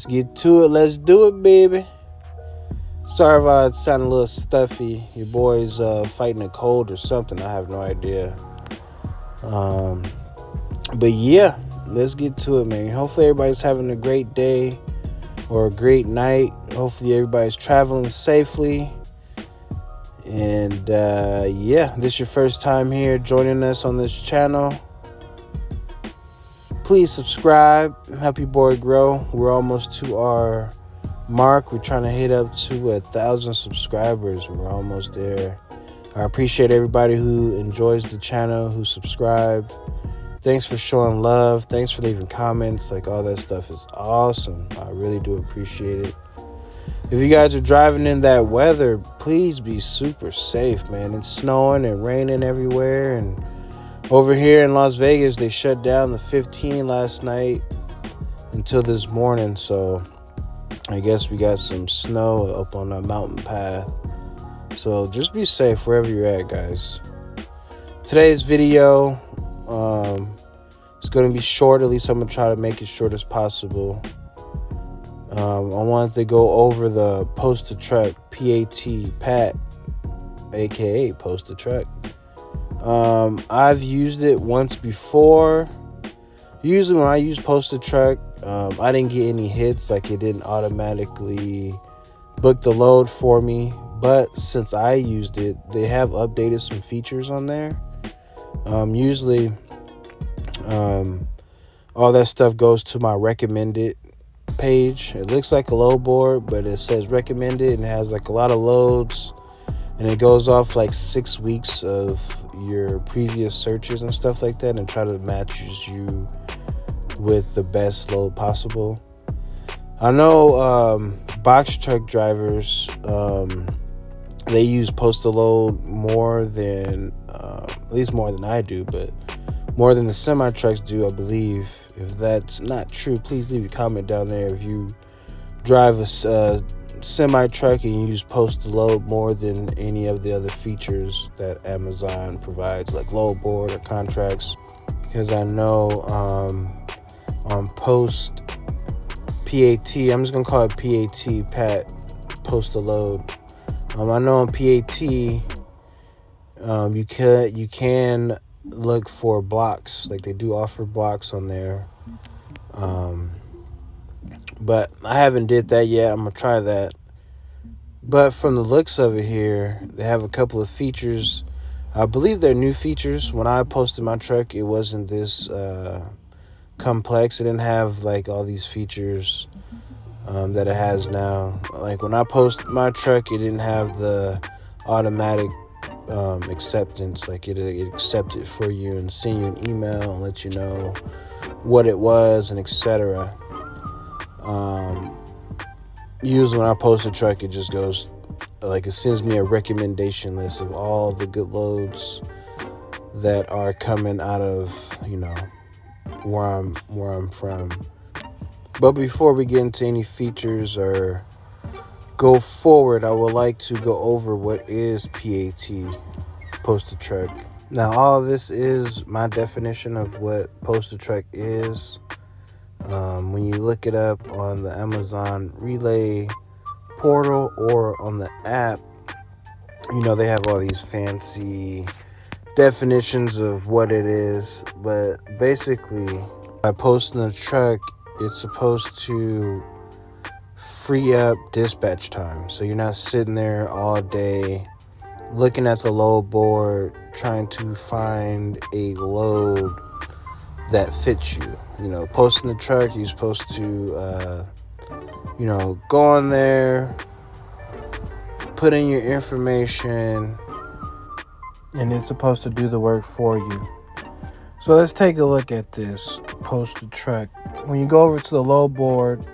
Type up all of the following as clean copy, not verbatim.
Let's get to it. Let's do it, baby. Sorry if I sound a little stuffy. Your boy's fighting a cold or something. I have no idea. But yeah, let's get to it, man. Hopefully everybody's having a great day or a great night. Hopefully everybody's traveling safely. And yeah, this is your first time here joining us on this channel. Please subscribe, help your boy grow. We're almost to our mark. We're trying to hit up to 1,000 subscribers. We're almost there. I appreciate everybody who enjoys the channel, who subscribed. Thanks for showing love. Thanks for leaving comments. Like, all that stuff is awesome. I really do appreciate it. If you guys are driving in that weather, please be super safe, man. It's snowing and raining everywhere. And over here in Las Vegas, they shut down the 15 last night until this morning. So I guess we got some snow up on the mountain path. So just be safe wherever you're at, guys. Today's video is going to be short. At least I'm going to try to make it short as possible. I wanted to go over the Post a Truck Pat, aka Post a Truck. I've used it once before. Usually when I use Post a Truck, I didn't get any hits. Like, it didn't automatically book the load for me. But since I used it, they have updated some features on there. Usually all that stuff goes to my recommended page. It looks like a load board, but it says recommended and it has like a lot of loads, and it goes off like 6 weeks of your previous searches and stuff like that, and try to matches you with the best load possible. I know box truck drivers, they use post to load more than at least more than I do, but more than the semi trucks do, I believe. If that's not true, please leave a comment down there. If you drive a semi truck and you use post to load more than any of the other features that Amazon provides, like load board or contracts, because I know on Post PAT, I'm just gonna call it Pat, post to load. I know on PAT, you can look for blocks. Like, they do offer blocks on there, but I haven't did that yet. I'm gonna try that. But from the looks of it here, they have a couple of features. I believe they're new features. When I posted my truck, it wasn't this complex. It didn't have like all these features that it has now. Like, when I posted my truck, it didn't have the automatic acceptance. Like, it accepted for you and send you an email and let you know what it was and etc. Usually when I post a truck, it just goes like, it sends me a recommendation list of all the good loads that are coming out of, you know, where I'm from. But before we get into any features or go forward, I would like to go over what is PAT, Post a Truck. Now, all of this is my definition of what Post a Truck is. When you look it up on the Amazon Relay portal or on the app, you know, they have all these fancy definitions of what it is. But basically, by posting a truck, it's supposed to free up dispatch time. So you're not sitting there all day looking at the load board trying to find a load that fits you. You know, posting the truck, you're supposed to you know, go on there, put in your information, and it's supposed to do the work for you. So let's take a look at this Post a Truck. When you go over to the load board,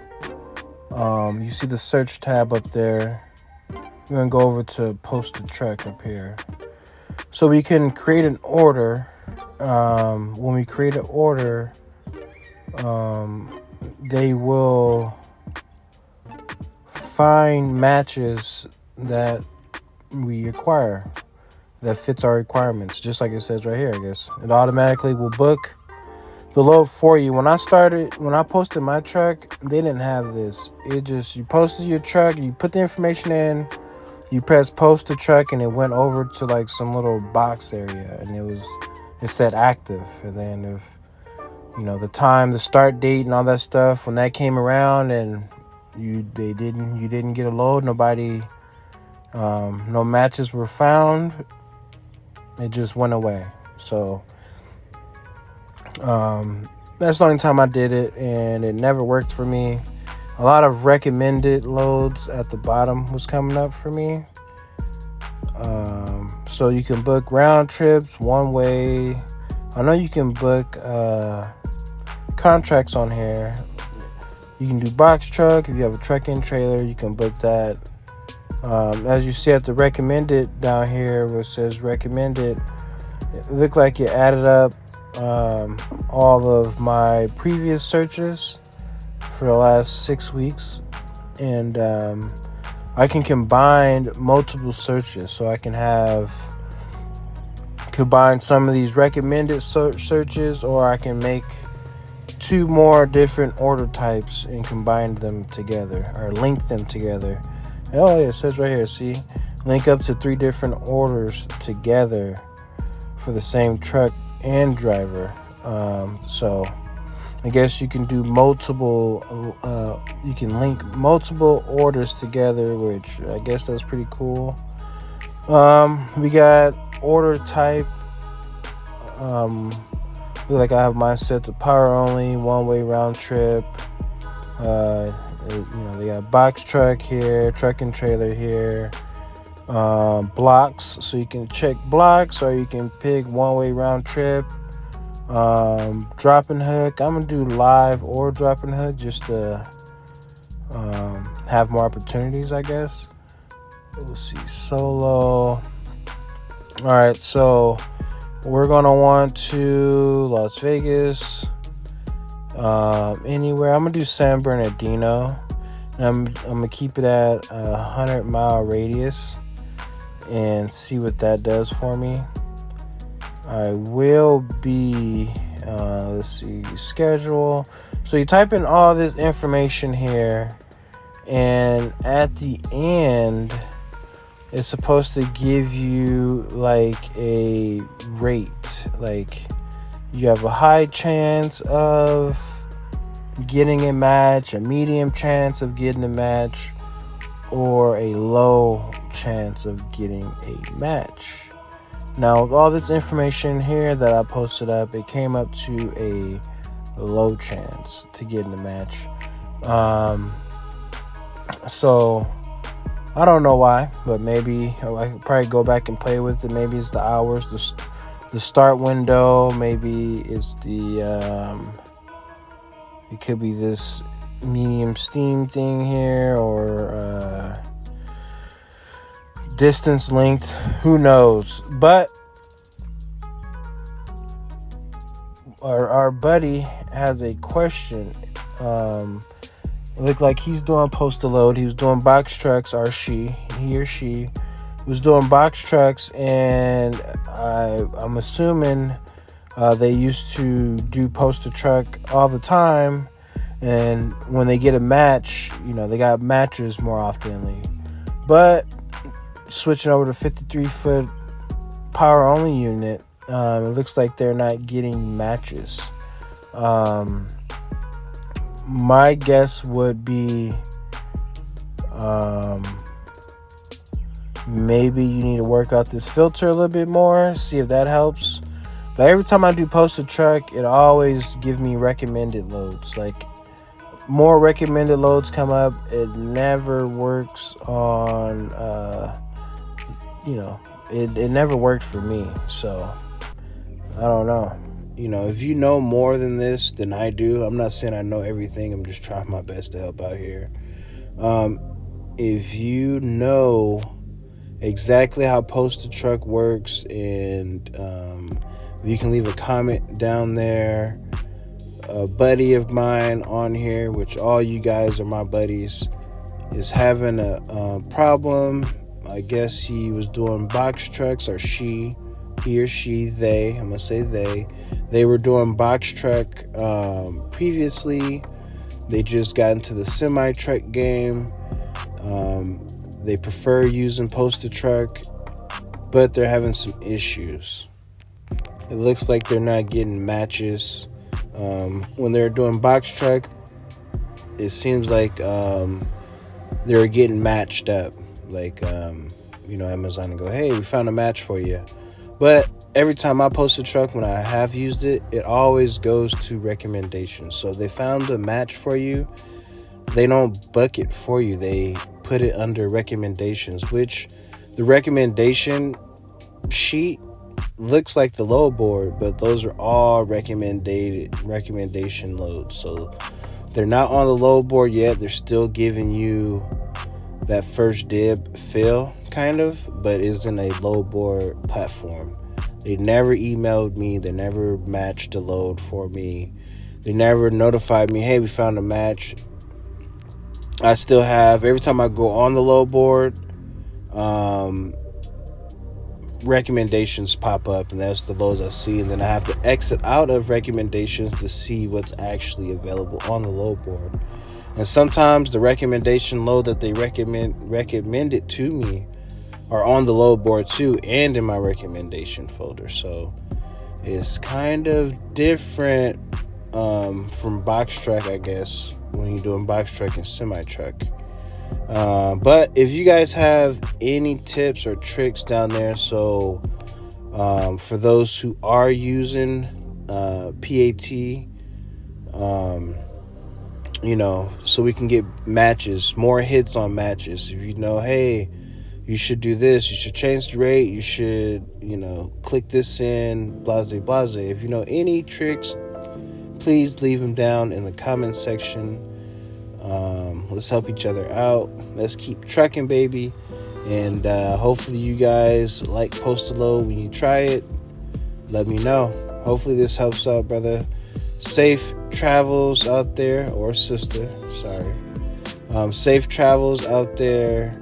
you see the search tab up there. We're going to go over to Post a Truck up here. So we can create an order. When we create an order, they will find matches that we acquire that fits our requirements, just like it says right here. I guess it automatically will book the load for you. When I posted my truck, they didn't have this. You posted your truck, you put the information in, you press post the truck, and it went over to like some little box area, and it said active. And then if the time, the start date, and all that stuff, when that came around, and you didn't get a load, nobody, no matches were found, it just went away. So that's the only time I did it, and it never worked for me. A lot of recommended loads at the bottom was coming up for me. So you can book round trips, one way. I know you can book contracts on here. You can do box truck. If you have a truck-in trailer, you can book that. As you see at the recommended down here where it says recommended, it looked like it added up all of my previous searches for the last 6 weeks, and I can combine multiple searches, so I can combine some of these recommended searches, or I can make 2 more different order types and combine them together, or link them together. Oh yeah, it says right here, see, link up to 3 different orders together for the same truck and driver. So I guess you can do multiple, you can link multiple orders together, which I guess that's pretty cool. We got order type. Look like I have mine set to power only, one-way round trip. They got box truck here, truck and trailer here. Blocks, so you can check blocks, or you can pick one-way round trip. Drop and hook, I'm gonna do live or drop and hook just to have more opportunities, I guess. We'll see, solo. Alright, so we're gonna want to Las Vegas, anywhere. I'm gonna do San Bernardino, and I'm gonna keep it at 100-mile radius and see what that does for me. I will be, let's see, schedule. So you type in all this information here, and at the end, it's supposed to give you like a rate. Like you have a high chance of getting a match, a medium chance of getting a match, or a low chance of getting a match. Now, with all this information here that I posted up, it came up to a low chance to get in the match. So I don't know why, but maybe I could probably go back and play with it. Maybe it's the hours, the start window. Maybe it's it could be this medium steam thing here, or distance length, who knows. But our buddy has a question. Looked like he's doing post to load. He was doing box trucks, he or she was doing box trucks, and I'm assuming they used to do post to truck all the time, and when they get a match, they got matches more oftenly. But switching over to 53-foot power only unit, it looks like they're not getting matches. My guess would be maybe you need to work out this filter a little bit more, see if that helps. But every time I do post a truck, it always gives me recommended loads. Like, more recommended loads come up. It never works on it never worked for me, so I don't know. If you know more than this than I do, I'm not saying I know everything, I'm just trying my best to help out here. If you know exactly how post to truck works, and you can leave a comment down there. A buddy of mine on here, which all you guys are my buddies, is having a problem. I guess he was doing box trucks, or he or she, they, I'm gonna say they They were doing box truck previously. They just got into the semi truck game. They prefer using posted truck, but they're having some issues. It looks like they're not getting matches. When they're doing box truck, it seems like they're getting matched up. Like, Amazon and go, hey, we found a match for you. But every time I post a truck, when I have used it, it always goes to recommendations. So they found a match for you. They don't book it for you. They put it under recommendations, which the recommendation sheet looks like the load board, but those are all recommendation loads. So they're not on the load board yet. They're still giving you that first dib feel, kind of, but is in a load board platform. They never emailed me. They never matched the load for me. They never notified me, hey, we found a match. I still have, every time I go on the load board, recommendations pop up, and that's the loads I see, and then I have to exit out of recommendations to see what's actually available on the load board. And sometimes the recommendation load that they recommended to me are on the load board too, and in my recommendation folder. So it's kind of different from box truck, I guess, when you're doing box truck and semi truck. But if you guys have any tips or tricks down there, so for those who are using PAT, so we can get matches, more hits on matches. If you know, hey, you should do this, you should change the rate, you should, click this in, blase, blase. If you know any tricks, please leave them down in the comment section. Let's help each other out. Let's keep trucking, baby. And hopefully you guys like Post to Load. When you try it, let me know. Hopefully this helps out, brother. Safe travels out there, or sister, sorry. Safe travels out there.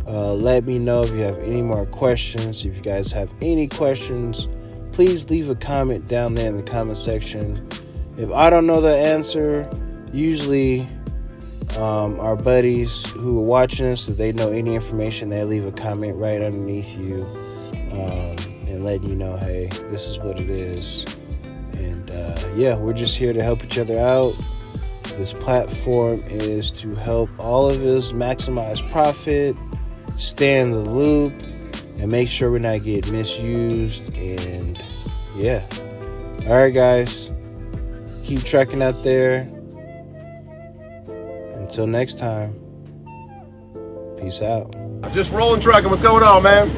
Let me know if you have any more questions. If you guys have any questions, please leave a comment down there in the comment section. If I don't know the answer, usually our buddies who are watching us, if they know any information, they leave a comment right underneath you and letting you know, hey, this is what it is. And we're just here to help each other out. This platform is to help all of us maximize profit, stay in the loop, and make sure we're not getting misused. And all right, guys, keep trucking out there. Until next time, peace out. Just rolling trucking. What's going on, man?